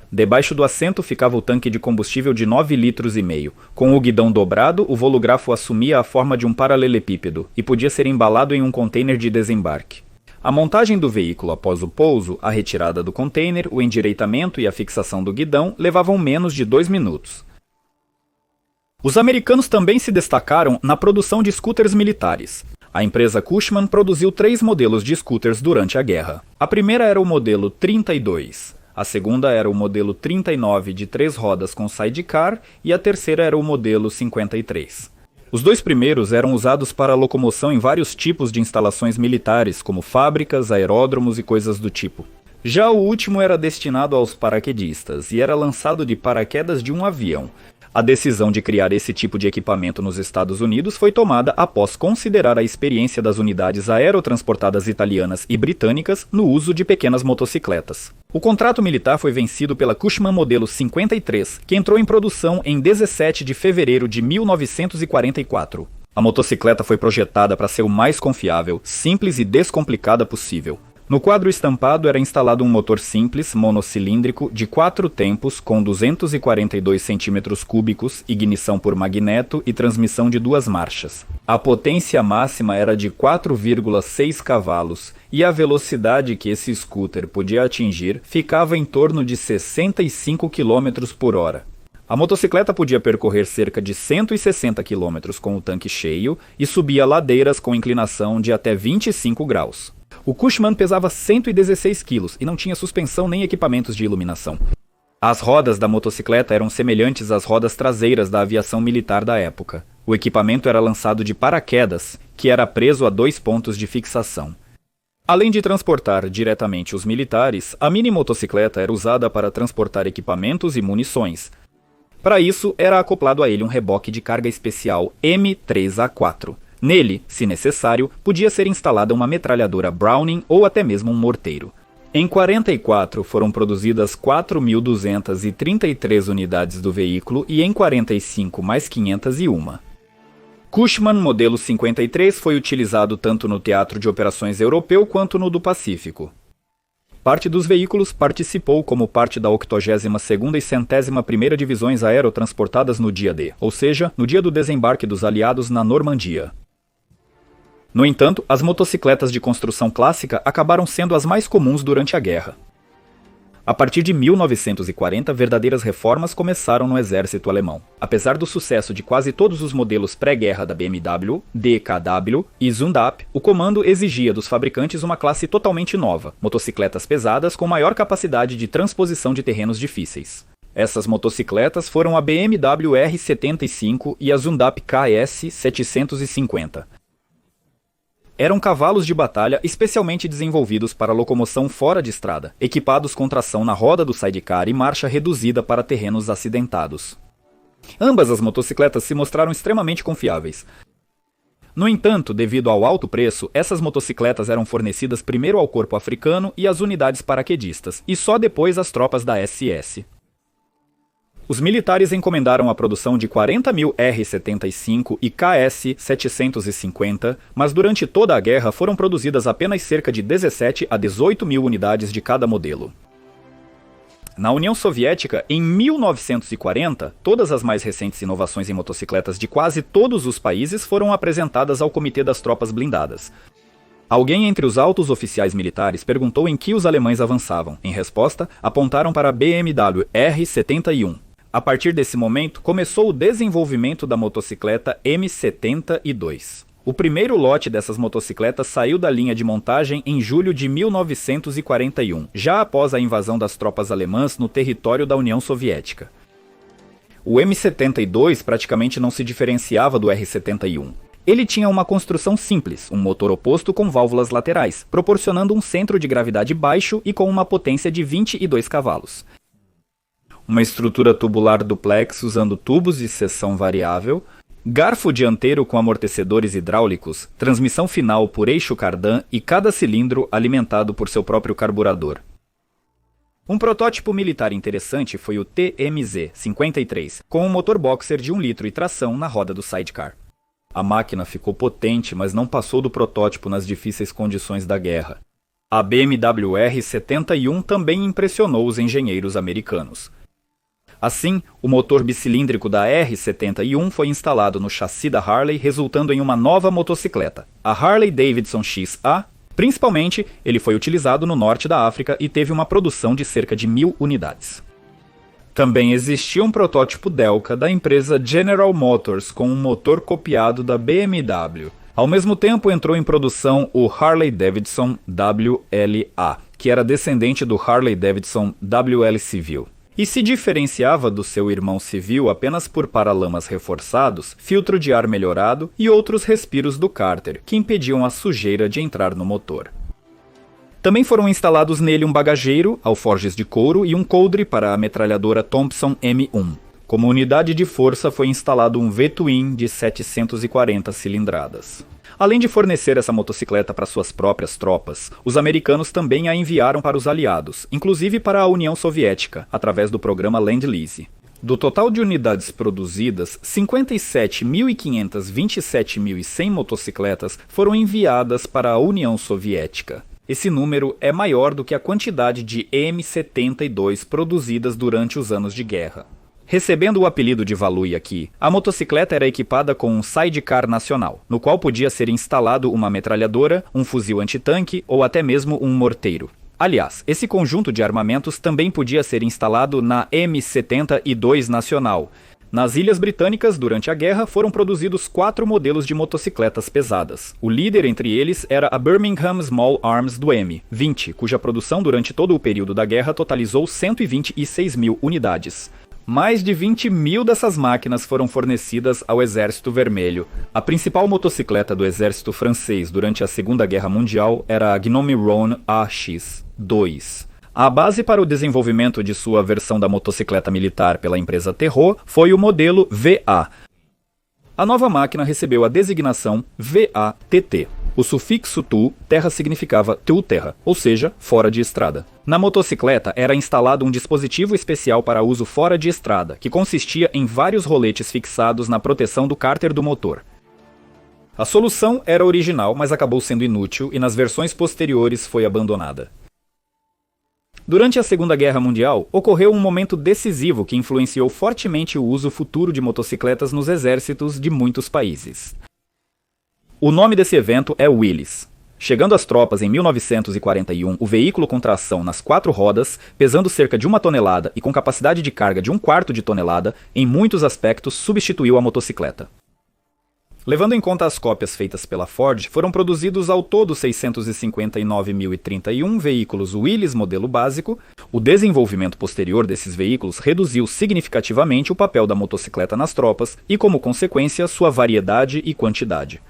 Debaixo do assento ficava o tanque de combustível de 9,5 litros. Com o guidão dobrado, o volografo assumia a forma de um paralelepípedo e podia ser embalado em um container de desembarque. A montagem do veículo após o pouso, a retirada do container, o endireitamento e a fixação do guidão levavam menos de 2 minutos. Os americanos também se destacaram na produção de scooters militares. A empresa Cushman produziu 3 modelos de scooters durante a guerra. A primeira era o modelo 32. A segunda era o modelo 39 de 3 rodas com sidecar e a terceira era o modelo 53. Os 2 primeiros eram usados para locomoção em vários tipos de instalações militares, como fábricas, aeródromos e coisas do tipo. Já o último era destinado aos paraquedistas e era lançado de paraquedas de um avião. A decisão de criar esse tipo de equipamento nos Estados Unidos foi tomada após considerar a experiência das unidades aerotransportadas italianas e britânicas no uso de pequenas motocicletas. O contrato militar foi vencido pela Cushman modelo 53, que entrou em produção em 17 de fevereiro de 1944. A motocicleta foi projetada para ser o mais confiável, simples e descomplicada possível. No quadro estampado era instalado um motor simples, monocilíndrico, de 4 tempos, com 242 cm3, ignição por magneto e transmissão de 2 marchas. A potência máxima era de 4,6 cavalos e a velocidade que esse scooter podia atingir ficava em torno de 65 km por hora. A motocicleta podia percorrer cerca de 160 km com o tanque cheio e subia ladeiras com inclinação de até 25 graus. O Cushman pesava 116 kg e não tinha suspensão nem equipamentos de iluminação. As rodas da motocicleta eram semelhantes às rodas traseiras da aviação militar da época. O equipamento era lançado de paraquedas, que era preso a 2 pontos de fixação. Além de transportar diretamente os militares, a mini motocicleta era usada para transportar equipamentos e munições. Para isso, era acoplado a ele um reboque de carga especial M3A4. Nele, se necessário, podia ser instalada uma metralhadora Browning ou até mesmo um morteiro. Em 44 foram produzidas 4.233 unidades do veículo e em 45 mais 501. Cushman modelo 53 foi utilizado tanto no teatro de operações europeu quanto no do Pacífico. Parte dos veículos participou como parte da 82ª e 101ª Divisões Aerotransportadas no dia D, ou seja, no dia do desembarque dos aliados na Normandia. No entanto, as motocicletas de construção clássica acabaram sendo as mais comuns durante a guerra. A partir de 1940, verdadeiras reformas começaram no exército alemão. Apesar do sucesso de quase todos os modelos pré-guerra da BMW, DKW e Zundap, o comando exigia dos fabricantes uma classe totalmente nova, motocicletas pesadas com maior capacidade de transposição de terrenos difíceis. Essas motocicletas foram a BMW R75 e a Zundap KS 750. Eram cavalos de batalha especialmente desenvolvidos para locomoção fora de estrada, equipados com tração na roda do sidecar e marcha reduzida para terrenos acidentados. Ambas as motocicletas se mostraram extremamente confiáveis. No entanto, devido ao alto preço, essas motocicletas eram fornecidas primeiro ao corpo africano e às unidades paraquedistas, e só depois às tropas da SS. Os militares encomendaram a produção de 40.000 R-75 e KS-750, mas durante toda a guerra foram produzidas apenas cerca de 17 a 18 mil unidades de cada modelo. Na União Soviética, em 1940, todas as mais recentes inovações em motocicletas de quase todos os países foram apresentadas ao Comitê das Tropas Blindadas. Alguém entre os altos oficiais militares perguntou em que os alemães avançavam. Em resposta, apontaram para a BMW R-71. A partir desse momento, começou o desenvolvimento da motocicleta M72. O primeiro lote dessas motocicletas saiu da linha de montagem em julho de 1941, já após a invasão das tropas alemãs no território da União Soviética. O M72 praticamente não se diferenciava do R71. Ele tinha uma construção simples, um motor oposto com válvulas laterais, proporcionando um centro de gravidade baixo e com uma potência de 22 cavalos. Uma estrutura tubular duplex usando tubos de seção variável, garfo dianteiro com amortecedores hidráulicos, transmissão final por eixo cardan e cada cilindro alimentado por seu próprio carburador. Um protótipo militar interessante foi o TMZ-53, com um motor boxer de 1 litro e tração na roda do sidecar. A máquina ficou potente, mas não passou do protótipo nas difíceis condições da guerra. A BMW R71 também impressionou os engenheiros americanos. Assim, o motor bicilíndrico da R71 foi instalado no chassi da Harley, resultando em uma nova motocicleta, a Harley-Davidson XA. Principalmente, ele foi utilizado no norte da África e teve uma produção de cerca de 1.000 unidades. Também existia um protótipo Delca da empresa General Motors com um motor copiado da BMW. Ao mesmo tempo entrou em produção o Harley-Davidson WLA, que era descendente do Harley-Davidson WL Civil. E se diferenciava do seu irmão civil apenas por paralamas reforçados, filtro de ar melhorado e outros respiros do cárter, que impediam a sujeira de entrar no motor. Também foram instalados nele um bagageiro, alforjes de couro e um coldre para a metralhadora Thompson M1. Como unidade de força foi instalado um V-Twin de 740 cilindradas. Além de fornecer essa motocicleta para suas próprias tropas, os americanos também a enviaram para os aliados, inclusive para a União Soviética, através do programa Lend-Lease. Do total de unidades produzidas, 57.500 27.100 motocicletas foram enviadas para a União Soviética. Esse número é maior do que a quantidade de M72 produzidas durante os anos de guerra. Recebendo o apelido de Valui aqui, a motocicleta era equipada com um sidecar nacional, no qual podia ser instalado uma metralhadora, um fuzil antitanque ou até mesmo um morteiro. Aliás, esse conjunto de armamentos também podia ser instalado na M72 nacional. Nas Ilhas Britânicas, durante a guerra, foram produzidos 4 modelos de motocicletas pesadas. O líder entre eles era a Birmingham Small Arms do M20, cuja produção durante todo o período da guerra totalizou 126 mil unidades. Mais de 20 mil dessas máquinas foram fornecidas ao Exército Vermelho. A principal motocicleta do exército francês durante a Segunda Guerra Mundial era a Gnome Rhone AX-2. A base para o desenvolvimento de sua versão da motocicleta militar pela empresa Terreau foi o modelo VA. A nova máquina recebeu a designação VATT. O sufixo tu, terra, significava terra, ou seja, fora de estrada. Na motocicleta era instalado um dispositivo especial para uso fora de estrada, que consistia em vários roletes fixados na proteção do cárter do motor. A solução era original, mas acabou sendo inútil e nas versões posteriores foi abandonada. Durante a Segunda Guerra Mundial, ocorreu um momento decisivo que influenciou fortemente o uso futuro de motocicletas nos exércitos de muitos países. O nome desse evento é Willys. Chegando às tropas em 1941, o veículo com tração nas 4 rodas, pesando cerca de 1 tonelada e com capacidade de carga de 1/4 de tonelada, em muitos aspectos substituiu a motocicleta. Levando em conta as cópias feitas pela Ford, foram produzidos ao todo 659.031 veículos Willys modelo básico. O desenvolvimento posterior desses veículos reduziu significativamente o papel da motocicleta nas tropas e, como consequência, sua variedade e quantidade.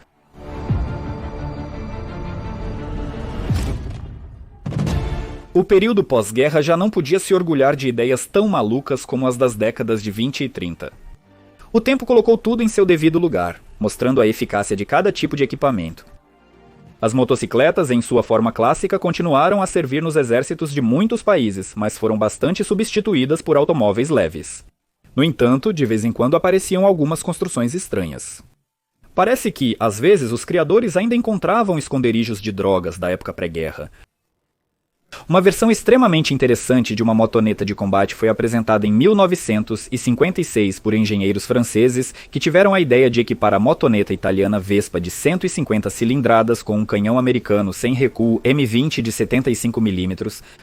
O período pós-guerra já não podia se orgulhar de ideias tão malucas como as das décadas de 20 e 30. O tempo colocou tudo em seu devido lugar, mostrando a eficácia de cada tipo de equipamento. As motocicletas, em sua forma clássica, continuaram a servir nos exércitos de muitos países, mas foram bastante substituídas por automóveis leves. No entanto, de vez em quando apareciam algumas construções estranhas. Parece que, às vezes, os criadores ainda encontravam esconderijos de drogas da época pré-guerra. Uma versão extremamente interessante de uma motoneta de combate foi apresentada em 1956 por engenheiros franceses que tiveram a ideia de equipar a motoneta italiana Vespa de 150 cilindradas com um canhão americano sem recuo M20 de 75 mm.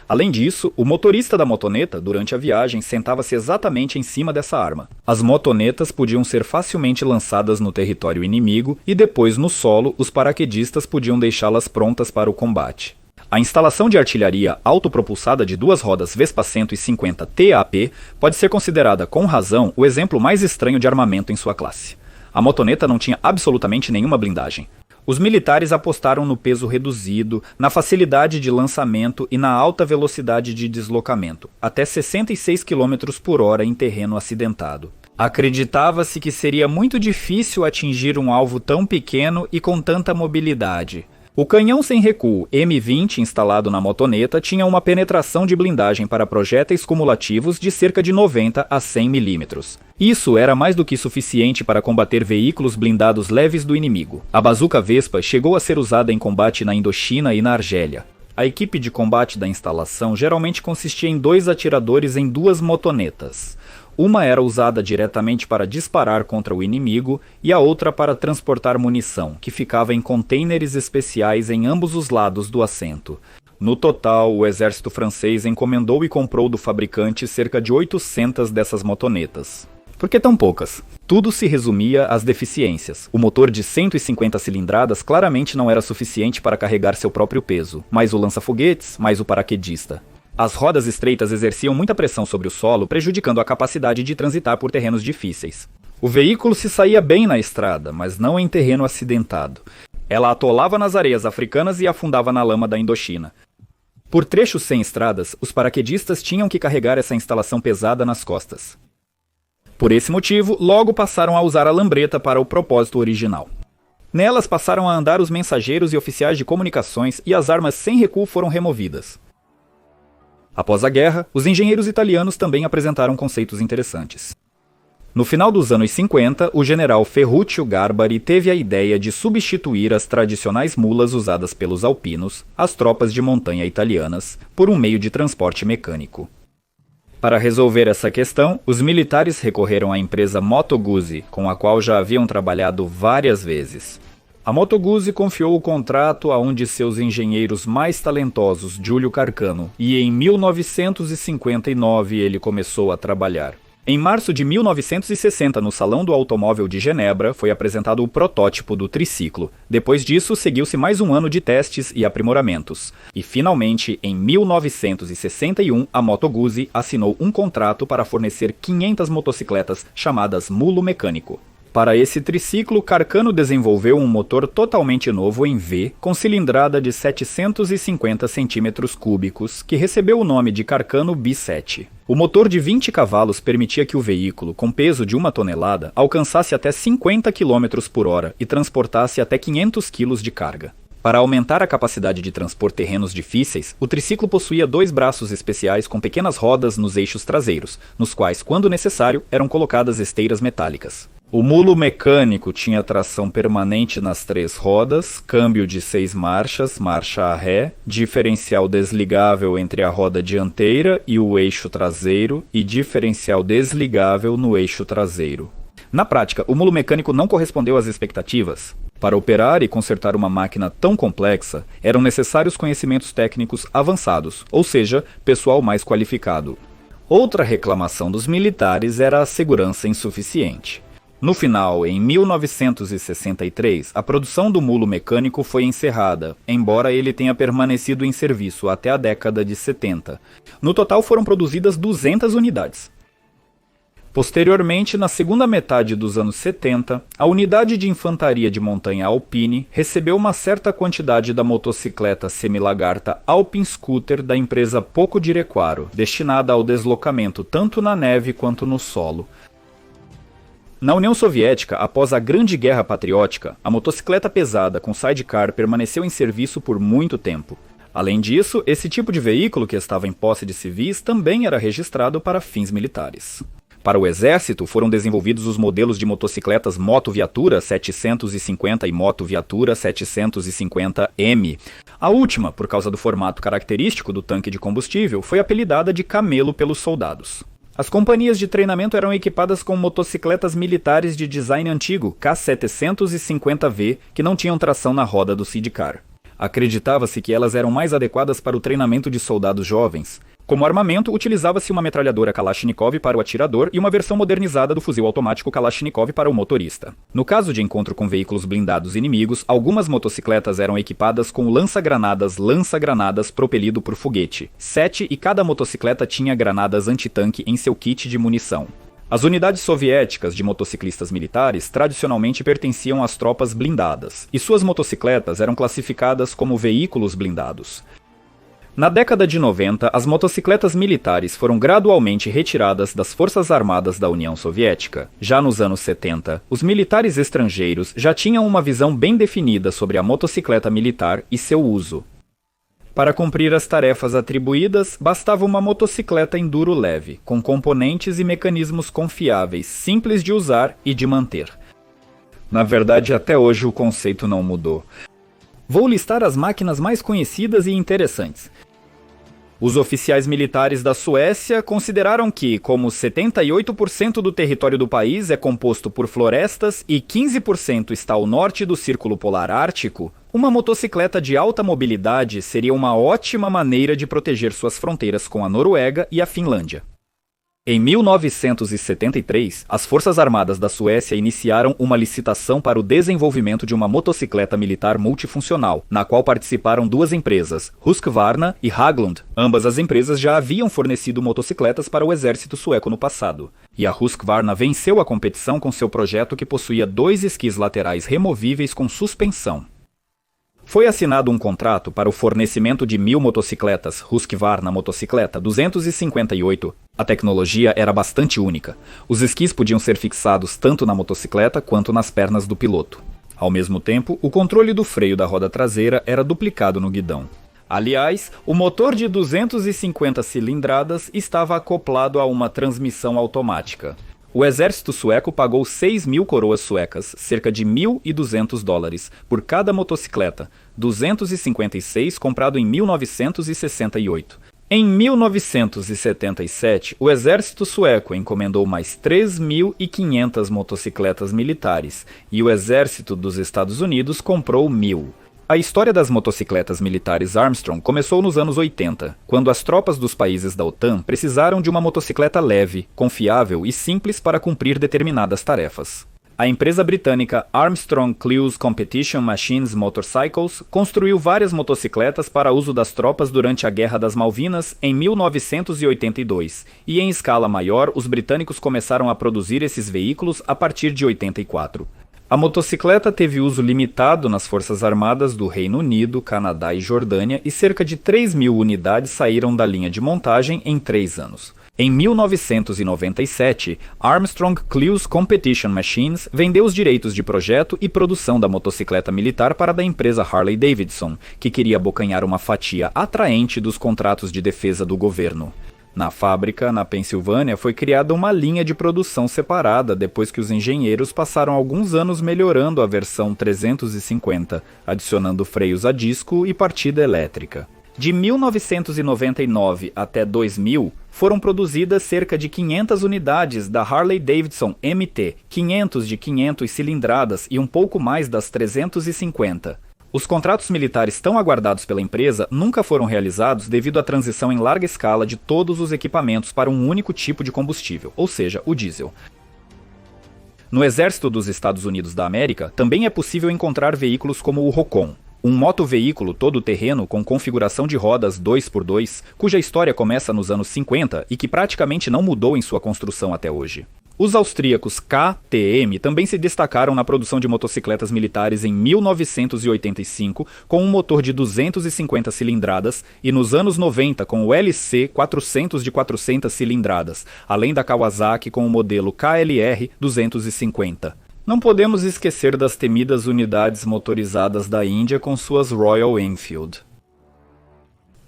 Além disso, o motorista da motoneta, durante a viagem, sentava-se exatamente em cima dessa arma. As motonetas podiam ser facilmente lançadas no território inimigo e depois, no solo, os paraquedistas podiam deixá-las prontas para o combate. A instalação de artilharia autopropulsada de 2 rodas Vespa 150 TAP pode ser considerada, com razão, o exemplo mais estranho de armamento em sua classe. A motoneta não tinha absolutamente nenhuma blindagem. Os militares apostaram no peso reduzido, na facilidade de lançamento e na alta velocidade de deslocamento, até 66 km por hora em terreno acidentado. Acreditava-se que seria muito difícil atingir um alvo tão pequeno e com tanta mobilidade. O canhão sem recuo M20 instalado na motoneta tinha uma penetração de blindagem para projéteis cumulativos de cerca de 90 a 100 mm. Isso era mais do que suficiente para combater veículos blindados leves do inimigo. A bazuca Vespa chegou a ser usada em combate na Indochina e na Argélia. A equipe de combate da instalação geralmente consistia em 2 atiradores em 2 motonetas. Uma era usada diretamente para disparar contra o inimigo e a outra para transportar munição, que ficava em contêineres especiais em ambos os lados do assento. No total, o exército francês encomendou e comprou do fabricante cerca de 800 dessas motonetas. Por que tão poucas? Tudo se resumia às deficiências. O motor de 150 cilindradas claramente não era suficiente para carregar seu próprio peso, mais o lança-foguetes, mais o paraquedista. As rodas estreitas exerciam muita pressão sobre o solo, prejudicando a capacidade de transitar por terrenos difíceis. O veículo se saía bem na estrada, mas não em terreno acidentado. Ela atolava nas areias africanas e afundava na lama da Indochina. Por trechos sem estradas, os paraquedistas tinham que carregar essa instalação pesada nas costas. Por esse motivo, logo passaram a usar a lambreta para o propósito original. Nelas passaram a andar os mensageiros e oficiais de comunicações e as armas sem recuo foram removidas. Após a guerra, os engenheiros italianos também apresentaram conceitos interessantes. No final dos anos 50, o general Ferruccio Garbari teve a ideia de substituir as tradicionais mulas usadas pelos alpinos, as tropas de montanha italianas, por um meio de transporte mecânico. Para resolver essa questão, os militares recorreram à empresa Moto Guzzi, com a qual já haviam trabalhado várias vezes. A Moto Guzzi confiou o contrato a um de seus engenheiros mais talentosos, Giulio Carcano, e em 1959 ele começou a trabalhar. Em março de 1960, no Salão do Automóvel de Genebra, foi apresentado o protótipo do triciclo. Depois disso, seguiu-se mais um ano de testes e aprimoramentos. E, finalmente, em 1961, a Moto Guzzi assinou um contrato para fornecer 500 motocicletas chamadas Mulo Mecânico. Para esse triciclo, Carcano desenvolveu um motor totalmente novo em V, com cilindrada de 750 cm3, que recebeu o nome de Carcano B7. O motor de 20 cavalos permitia que o veículo, com peso de 1 tonelada, alcançasse até 50 km por hora e transportasse até 500 kg de carga. Para aumentar a capacidade de transpor terrenos difíceis, o triciclo possuía 2 braços especiais com pequenas rodas nos eixos traseiros, nos quais, quando necessário, eram colocadas esteiras metálicas. O mulo mecânico tinha tração permanente nas 3 rodas, câmbio de 6 marchas, marcha a ré, diferencial desligável entre a roda dianteira e o eixo traseiro e diferencial desligável no eixo traseiro. Na prática, o mulo mecânico não correspondeu às expectativas. Para operar e consertar uma máquina tão complexa, eram necessários conhecimentos técnicos avançados, ou seja, pessoal mais qualificado. Outra reclamação dos militares era a segurança insuficiente. No final, em 1963, a produção do mulo mecânico foi encerrada, embora ele tenha permanecido em serviço até a década de 70. No total foram produzidas 200 unidades. Posteriormente, na segunda metade dos anos 70, a unidade de infantaria de montanha Alpine recebeu uma certa quantidade da motocicleta semilagarta Alpine Scooter da empresa Poco di Requaro, destinada ao deslocamento tanto na neve quanto no solo. Na União Soviética, após a Grande Guerra Patriótica, a motocicleta pesada com sidecar permaneceu em serviço por muito tempo. Além disso, esse tipo de veículo que estava em posse de civis também era registrado para fins militares. Para o Exército, foram desenvolvidos os modelos de motocicletas Moto Viatura 750 e Moto Viatura 750M. A última, por causa do formato característico do tanque de combustível, foi apelidada de Camelo pelos soldados. As companhias de treinamento eram equipadas com motocicletas militares de design antigo, K750V, que não tinham tração na roda do sidecar. Acreditava-se que elas eram mais adequadas para o treinamento de soldados jovens. Como armamento, utilizava-se uma metralhadora Kalashnikov para o atirador e uma versão modernizada do fuzil automático Kalashnikov para o motorista. No caso de encontro com veículos blindados inimigos, algumas motocicletas eram equipadas com lança-granadas propelido por foguete. 7 e cada motocicleta tinha granadas antitanque em seu kit de munição. As unidades soviéticas de motociclistas militares tradicionalmente pertenciam às tropas blindadas, e suas motocicletas eram classificadas como veículos blindados. Na década de 90, as motocicletas militares foram gradualmente retiradas das Forças Armadas da União Soviética. Já nos anos 70, os militares estrangeiros já tinham uma visão bem definida sobre a motocicleta militar e seu uso. Para cumprir as tarefas atribuídas, bastava uma motocicleta enduro leve, com componentes e mecanismos confiáveis, simples de usar e de manter. Na verdade, até hoje o conceito não mudou. Vou listar as máquinas mais conhecidas e interessantes. Os oficiais militares da Suécia consideraram que, como 78% do território do país é composto por florestas e 15% está ao norte do Círculo Polar Ártico, uma motocicleta de alta mobilidade seria uma ótima maneira de proteger suas fronteiras com a Noruega e a Finlândia. Em 1973, as Forças Armadas da Suécia iniciaram uma licitação para o desenvolvimento de uma motocicleta militar multifuncional, na qual participaram 2 empresas, Husqvarna e Haglund. Ambas as empresas já haviam fornecido motocicletas para o exército sueco no passado. E a Husqvarna venceu a competição com seu projeto que possuía 2 esquis laterais removíveis com suspensão. Foi assinado um contrato para o fornecimento de 1.000 motocicletas Husqvarna Motocicleta 258. A tecnologia era bastante única. Os esquis podiam ser fixados tanto na motocicleta quanto nas pernas do piloto. Ao mesmo tempo, o controle do freio da roda traseira era duplicado no guidão. Aliás, o motor de 250 cilindradas estava acoplado a uma transmissão automática. O exército sueco pagou 6.000 coroas suecas, cerca de $1.200, por cada motocicleta, 256 comprado em 1968. Em 1977, o exército sueco encomendou mais 3.500 motocicletas militares e o exército dos Estados Unidos comprou 1.000. A história das motocicletas militares Armstrong começou nos anos 80, quando as tropas dos países da OTAN precisaram de uma motocicleta leve, confiável e simples para cumprir determinadas tarefas. A empresa britânica Armstrong Clewes Competition Machines Motorcycles construiu várias motocicletas para uso das tropas durante a Guerra das Malvinas em 1982, e em escala maior os britânicos começaram a produzir esses veículos a partir de 84. A motocicleta teve uso limitado nas Forças Armadas do Reino Unido, Canadá e Jordânia e cerca de 3.000 unidades saíram da linha de montagem em 3 anos. Em 1997, Armstrong Clewes Competition Machines vendeu os direitos de projeto e produção da motocicleta militar para a da empresa Harley-Davidson, que queria abocanhar uma fatia atraente dos contratos de defesa do governo. Na fábrica, na Pensilvânia, foi criada uma linha de produção separada depois que os engenheiros passaram alguns anos melhorando a versão 350, adicionando freios a disco e partida elétrica. De 1999 até 2000, foram produzidas cerca de 500 unidades da Harley-Davidson MT, 500 de 500 cilindradas e um pouco mais das 350. Os contratos militares tão aguardados pela empresa nunca foram realizados devido à transição em larga escala de todos os equipamentos para um único tipo de combustível, ou seja, o diesel. No Exército dos Estados Unidos da América, também é possível encontrar veículos como o Rocon, um motoveículo todo-terreno com configuração de rodas 2x2, cuja história começa nos anos 50 e que praticamente não mudou em sua construção até hoje. Os austríacos KTM também se destacaram na produção de motocicletas militares em 1985 com um motor de 250 cilindradas e nos anos 90 com o LC 400 de 400 cilindradas, além da Kawasaki com o modelo KLR 250. Não podemos esquecer das temidas unidades motorizadas da Índia com suas Royal Enfield.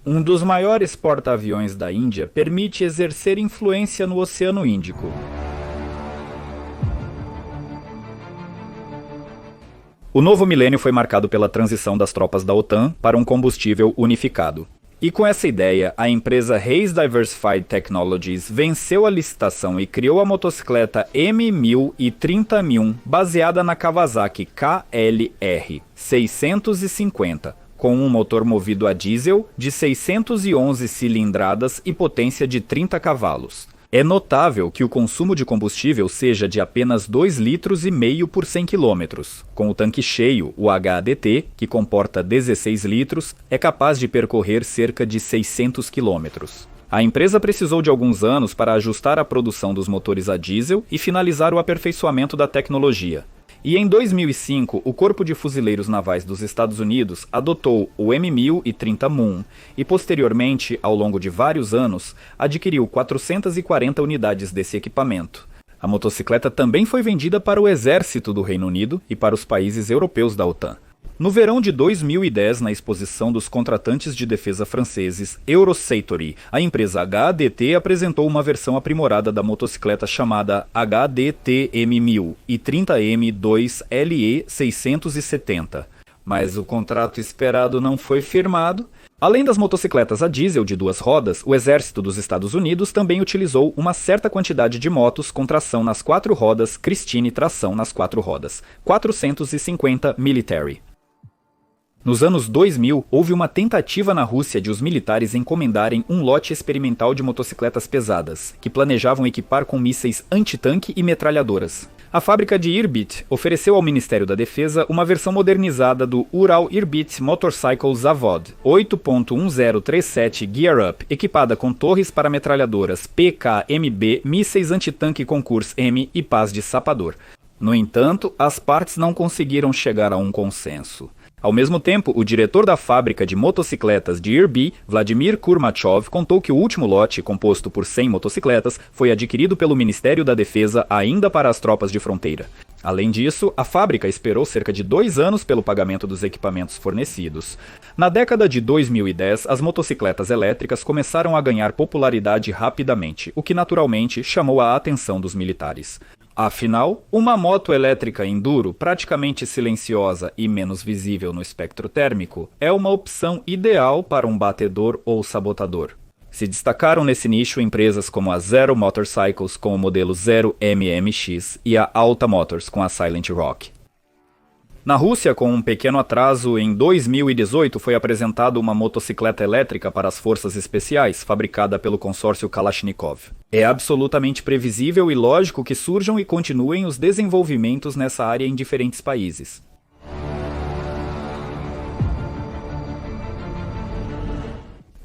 Um dos maiores porta-aviões da Índia permite exercer influência no Oceano Índico. O novo milênio foi marcado pela transição das tropas da OTAN para um combustível unificado. E com essa ideia, a empresa Hayes Diversified Technologies venceu a licitação e criou a motocicleta M1000 e 30000 baseada na Kawasaki KLR 650, com um motor movido a diesel de 611 cilindradas e potência de 30 cavalos. É notável que o consumo de combustível seja de apenas 2,5 litros por 100 km. Com o tanque cheio, o HDT, que comporta 16 litros, é capaz de percorrer cerca de 600 km. A empresa precisou de alguns anos para ajustar a produção dos motores a diesel e finalizar o aperfeiçoamento da tecnologia. E em 2005, o Corpo de Fuzileiros Navais dos Estados Unidos adotou o M1000 e 30 Moon e, posteriormente, ao longo de vários anos, adquiriu 440 unidades desse equipamento. A motocicleta também foi vendida para o Exército do Reino Unido e para os países europeus da OTAN. No verão de 2010, na exposição dos contratantes de defesa franceses Eurosatory, a empresa HDT apresentou uma versão aprimorada da motocicleta chamada HDT-M1000 e 30M2LE 670. Mas o contrato esperado não foi firmado. Além das motocicletas a diesel de 2 rodas, o Exército dos Estados Unidos também utilizou uma certa quantidade de motos com tração nas 4 rodas, Christine tração nas 4 rodas, 450 Military. Nos anos 2000, houve uma tentativa na Rússia de os militares encomendarem um lote experimental de motocicletas pesadas, que planejavam equipar com mísseis antitanque e metralhadoras. A fábrica de Irbit ofereceu ao Ministério da Defesa uma versão modernizada do Ural Irbit Motorcycle Zavod 8.1037 Gear Up, equipada com torres para metralhadoras PKMB, mísseis antitanque Concurs M e pás de sapador. No entanto, as partes não conseguiram chegar a um consenso. Ao mesmo tempo, o diretor da fábrica de motocicletas de Irbi, Vladimir Kurmachov, contou que o último lote, composto por 100 motocicletas, foi adquirido pelo Ministério da Defesa ainda para as tropas de fronteira. Além disso, a fábrica esperou cerca de 2 anos pelo pagamento dos equipamentos fornecidos. Na década de 2010, as motocicletas elétricas começaram a ganhar popularidade rapidamente, o que naturalmente chamou a atenção dos militares. Afinal, uma moto elétrica enduro, praticamente silenciosa e menos visível no espectro térmico, é uma opção ideal para um batedor ou sabotador. Se destacaram nesse nicho empresas como a Zero Motorcycles com o modelo Zero MMX e a Alta Motors com a Silent Rock. Na Rússia, com um pequeno atraso, em 2018 foi apresentada uma motocicleta elétrica para as forças especiais, fabricada pelo consórcio Kalashnikov. É absolutamente previsível e lógico que surjam e continuem os desenvolvimentos nessa área em diferentes países.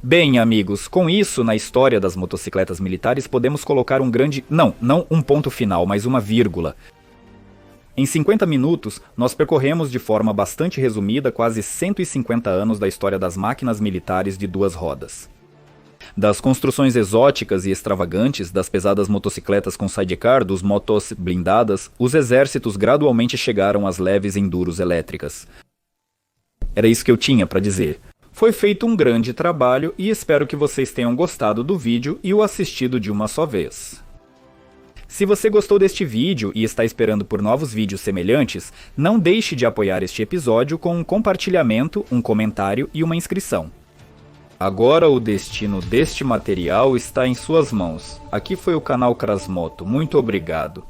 Bem, amigos, com isso, na história das motocicletas militares, podemos colocar um grande... Não um ponto final, mas uma vírgula. Em 50 minutos, nós percorremos de forma bastante resumida quase 150 anos da história das máquinas militares de 2 rodas. Das construções exóticas e extravagantes, das pesadas motocicletas com sidecar, dos motos blindadas, os exércitos gradualmente chegaram às leves enduros elétricas. Era isso que eu tinha para dizer. Foi feito um grande trabalho e espero que vocês tenham gostado do vídeo e o assistido de uma só vez. Se você gostou deste vídeo e está esperando por novos vídeos semelhantes, não deixe de apoiar este episódio com um compartilhamento, um comentário e uma inscrição. Agora o destino deste material está em suas mãos. Aqui foi o canal Krasmoto. Muito obrigado.